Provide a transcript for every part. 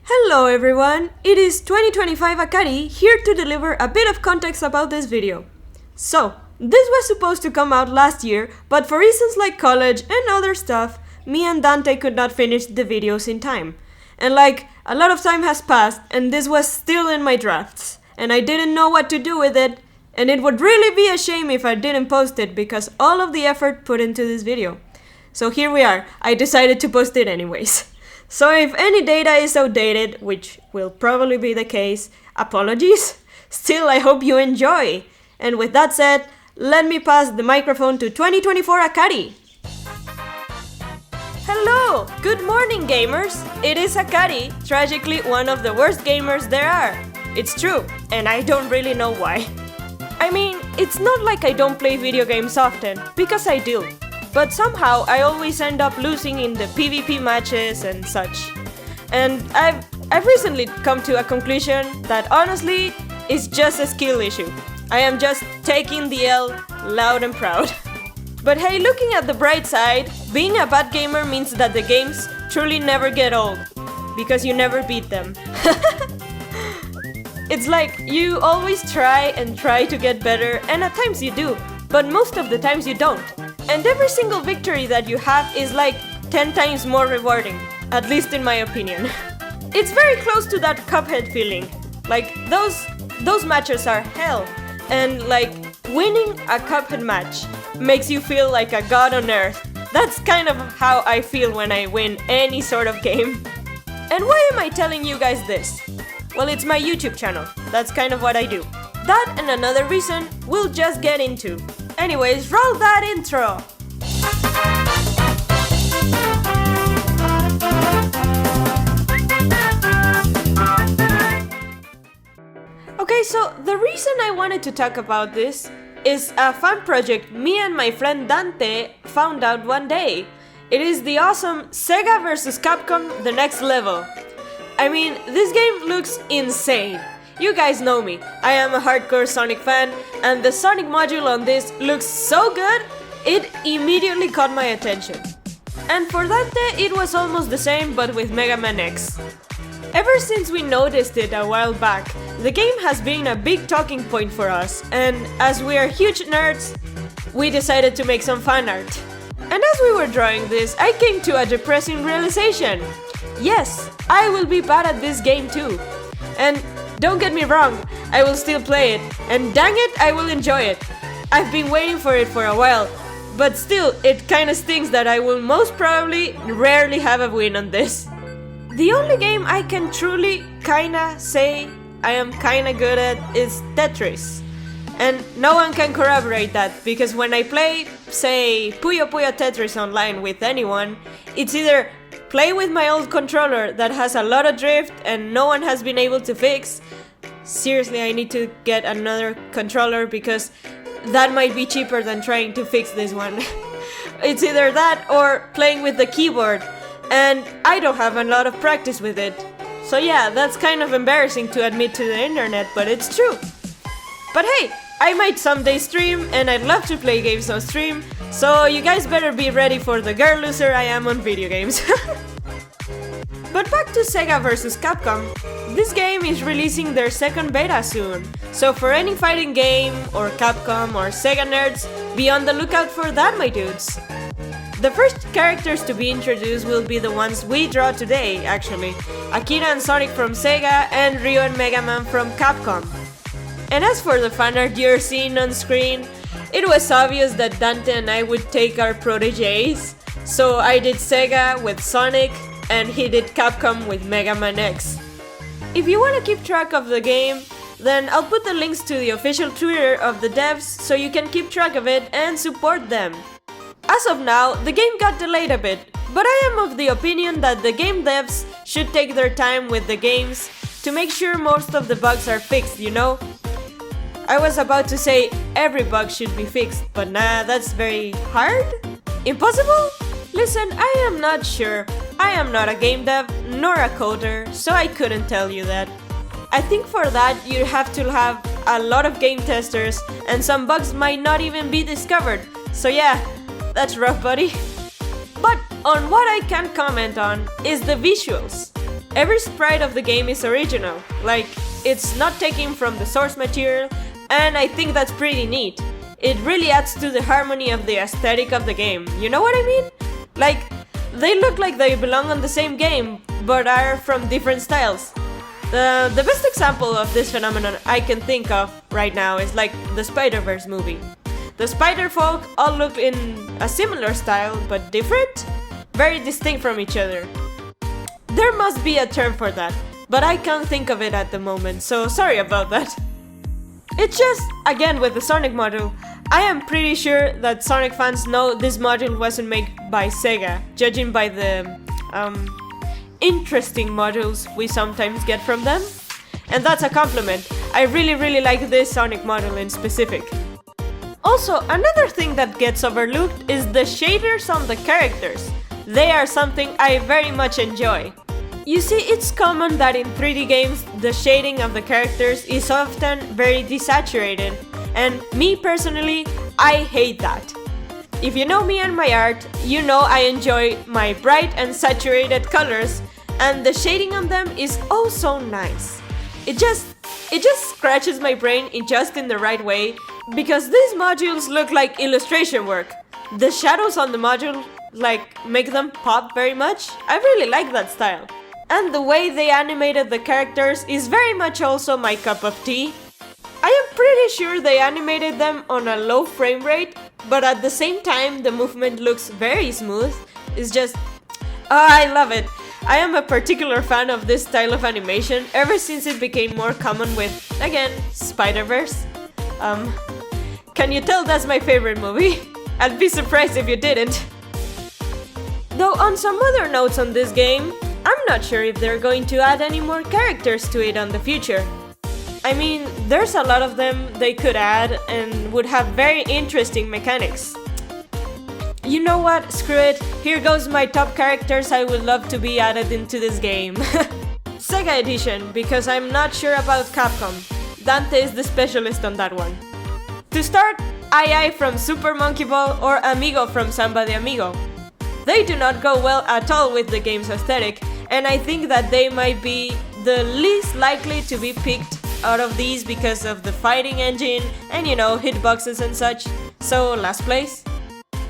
Hello everyone, it is 2025 Akari here to deliver a bit of context about this video. So, this was supposed to come out last year, but for reasons like college and other stuff, me and Dante could not finish the videos in time. And a lot of time has passed and this was still in my drafts, and I didn't know what to do with it, and it would really be a shame if I didn't post it because all of the effort put into this video. So here we are, I decided to post it anyways. So if any data is outdated, which will probably be the case, apologies. Still, I hope you enjoy. And with that said, let me pass the microphone to 2024 Akari. Hello! Good morning, gamers! It is Akari, tragically one of the worst gamers there are. It's true, and I don't really know why. I mean, it's not like I don't play video games often, because I do. But somehow I always end up losing in the PvP matches and such. And I've recently come to a conclusion that honestly is just a skill issue. I am just taking the L loud and proud. But hey, looking at the bright side, being a bad gamer means that the games truly never get old, because you never beat them. It's like you always try to get better, and at times you do, but most of the times you don't. And every single victory that you have is like 10 times more rewarding, at least in my opinion. It's very close to that Cuphead feeling. Like, those matches are hell, and winning a Cuphead match makes you feel like a god on earth. That's kind of how I feel when I win any sort of game. And why am I telling you guys this? Well, it's my YouTube channel. That's kind of what I do. That and another reason we'll just get into. Anyways, roll that intro! Okay, so the reason I wanted to talk about this is a fun project me and my friend Dante found out one day. It is the awesome Sega vs Capcom The Next Level. I mean, this game looks insane. You guys know me, I am a hardcore Sonic fan, and the Sonic module on this looks so good, it immediately caught my attention. And for Dante, it was almost the same but with Magaman X. Ever since we noticed it a while back, the game has been a big talking point for us, and as we are huge nerds, we decided to make some fan art. And as we were drawing this, I came to a depressing realization. Yes, I will be bad at this game too. And don't get me wrong, I will still play it, and dang it, I will enjoy it. I've been waiting for it for a while, but still, it kinda stinks that I will most probably rarely have a win on this. The only game I can truly kinda say I am kinda good at is Tetris. And no one can corroborate that, because when I play, say, Puyo Puyo Tetris online with anyone, it's either play with my old controller that has a lot of drift and no one has been able to fix. Seriously, I need to get another controller because that might be cheaper than trying to fix this one. It's either that or playing with the keyboard, and I don't have a lot of practice with it. So yeah, that's kind of embarrassing to admit to the internet, but it's true. But hey, I might someday stream, and I'd love to play games on stream, so you guys better be ready for the girl loser I am on video games. But back to Sega vs Capcom, this game is releasing their second beta soon, so for any fighting game, or Capcom, or Sega nerds, be on the lookout for that, my dudes. The first characters to be introduced will be the ones we draw today, actually. Akira and Sonic from Sega, and Ryo and Mega Man from Capcom. And as for the fanart you're seeing on screen, it was obvious that Dante and I would take our proteges, so I did Sega with Sonic, and he did Capcom with Mega Man X. If you want to keep track of the game, then I'll put the links to the official Twitter of the devs so you can keep track of it and support them. As of now, the game got delayed a bit, but I am of the opinion that the game devs should take their time with the games to make sure most of the bugs are fixed, you know? I was about to say every bug should be fixed, but nah, that's very hard? Impossible? Listen, I am not sure. I am not a game dev, nor a coder, so I couldn't tell you that. I think for that you have to have a lot of game testers, and some bugs might not even be discovered, so yeah, that's rough, buddy. But on what I can comment on is the visuals. Every sprite of the game is original, like it's not taken from the source material, and I think that's pretty neat. It really adds to the harmony of the aesthetic of the game, you know what I mean? Like, they look like they belong on the same game, but are from different styles. The best example of this phenomenon I can think of right now is like the Spider-Verse movie. The Spider-Folk all look in a similar style, but different? Very distinct from each other. There must be a term for that, but I can't think of it at the moment, so sorry about that. It's just, again with the Sonic module, I am pretty sure that Sonic fans know this module wasn't made by Sega, judging by the, interesting modules we sometimes get from them. And that's a compliment. I really like this Sonic module in specific. Also, another thing that gets overlooked is the shaders on the characters. They are something I very much enjoy. You see, it's common that in 3D games, the shading of the characters is often very desaturated, and me personally, I hate that. If you know me and my art, you know I enjoy my bright and saturated colors, and the shading on them is oh so nice. It just scratches my brain just in the right way, because these modules look like illustration work. The shadows on the module make them pop very much. I really like that style. And the way they animated the characters is very much also my cup of tea. I am pretty sure they animated them on a low frame rate, but at the same time the movement looks very smooth. It's just... I love it. I am a particular fan of this style of animation ever since it became more common with, again, Spider-Verse. Can you tell that's my favorite movie? I'd be surprised if you didn't. Though on some other notes on this game, I'm not sure if they're going to add any more characters to it on the future. I mean, there's a lot of them they could add and would have very interesting mechanics. You know what? Screw it. Here goes my top characters I would love to be added into this game. Sega Edition, because I'm not sure about Capcom. Dante is the specialist on that one. To start, I from Super Monkey Ball or Amigo from Samba de Amigo. They do not go well at all with the game's aesthetic, and I think that they might be the least likely to be picked out of these because of the fighting engine and hitboxes and such, so last place.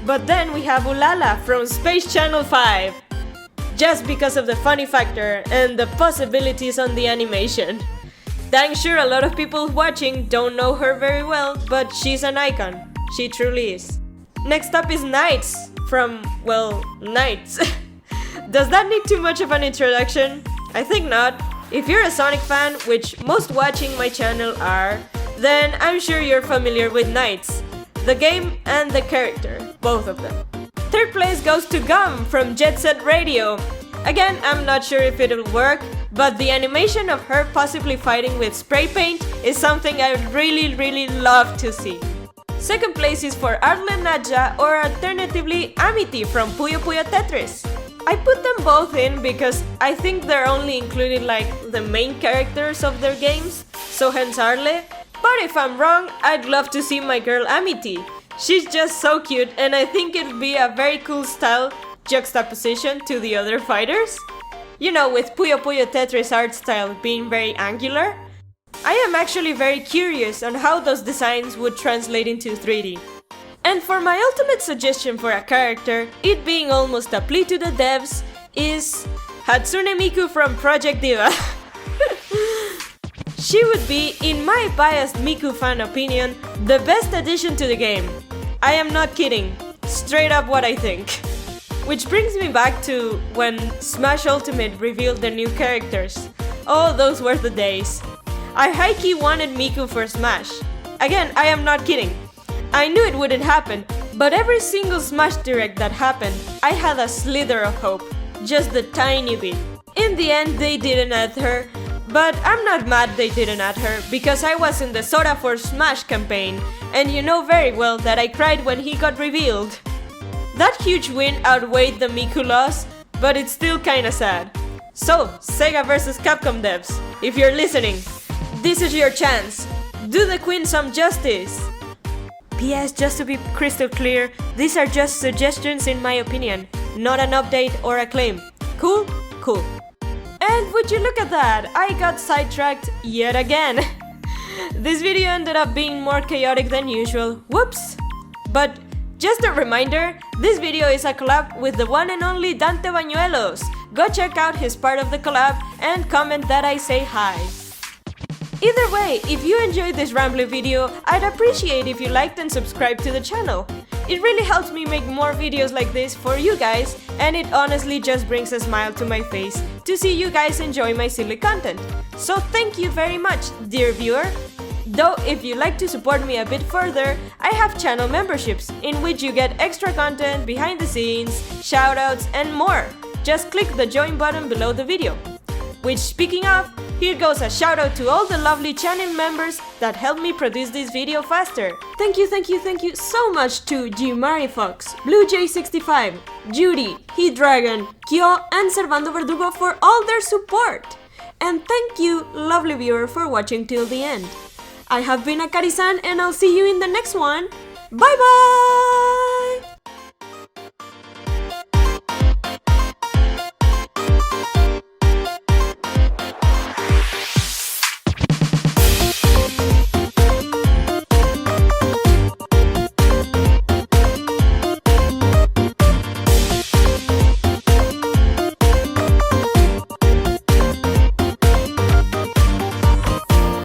But then we have Ulala from Space Channel 5, just because of the funny factor and the possibilities on the animation. Dang sure a lot of people watching don't know her very well, but she's an icon, she truly is. Next up is Knights from, well, Knights. Does that need too much of an introduction? I think not. If you're a Sonic fan, which most watching my channel are, then I'm sure you're familiar with Knights, the game and the character, both of them. Third place goes to Gum from Jet Set Radio. Again, I'm not sure if it'll work, but the animation of her possibly fighting with spray paint is something I really love to see. Second place is for Arlen Nadja, or alternatively Amity from Puyo Puyo Tetris. I put them both in because I think they're only included the main characters of their games, so hence Arle. But if I'm wrong, I'd love to see my girl Amity. She's just so cute, and I think it'd be a very cool style juxtaposition to the other fighters. You know, with Puyo Puyo Tetris art style being very angular. I am actually very curious on how those designs would translate into 3D. And for my ultimate suggestion for a character, it being almost a plea to the devs, is Hatsune Miku from Project Diva. She would be, in my biased Miku fan opinion, the best addition to the game. I am not kidding, straight up what I think. Which brings me back to when Smash Ultimate revealed the new characters. Oh, those were the days. I high-key wanted Miku for Smash. Again, I am not kidding. I knew it wouldn't happen, but every single Smash Direct that happened, I had a slither of hope. Just the tiny bit. In the end, they didn't add her, but I'm not mad they didn't add her, because I was in the Soda for Smash campaign, and you know very well that I cried when he got revealed. That huge win outweighed the Miku loss, but it's still kinda sad. So, Sega vs Capcom devs, if you're listening, this is your chance. Do the queen some justice. P.S. Just to be crystal clear, these are just suggestions in my opinion, not an update or a claim. Cool? Cool. And would you look at that, I got sidetracked yet again. This video ended up being more chaotic than usual, whoops! But just a reminder, this video is a collab with the one and only Dante Bañuelos. Go check out his part of the collab and comment that I say hi. Either way, if you enjoyed this rambling video, I'd appreciate if you liked and subscribed to the channel. It really helps me make more videos like this for you guys, and it honestly just brings a smile to my face to see you guys enjoy my silly content. So thank you very much, dear viewer! Though if you'd like to support me a bit further, I have channel memberships in which you get extra content, behind the scenes, shoutouts and more. Just click the join button below the video. Which, speaking of, here goes a shout out to all the lovely channel members that helped me produce this video faster. Thank you so much to G Fox, BlueJ65, Judy, Heat Dragon, Kyo and Servando Verdugo for all their support. And thank you, lovely viewer, for watching till the end. I have been Akari-san and I'll see you in the next one. Bye bye!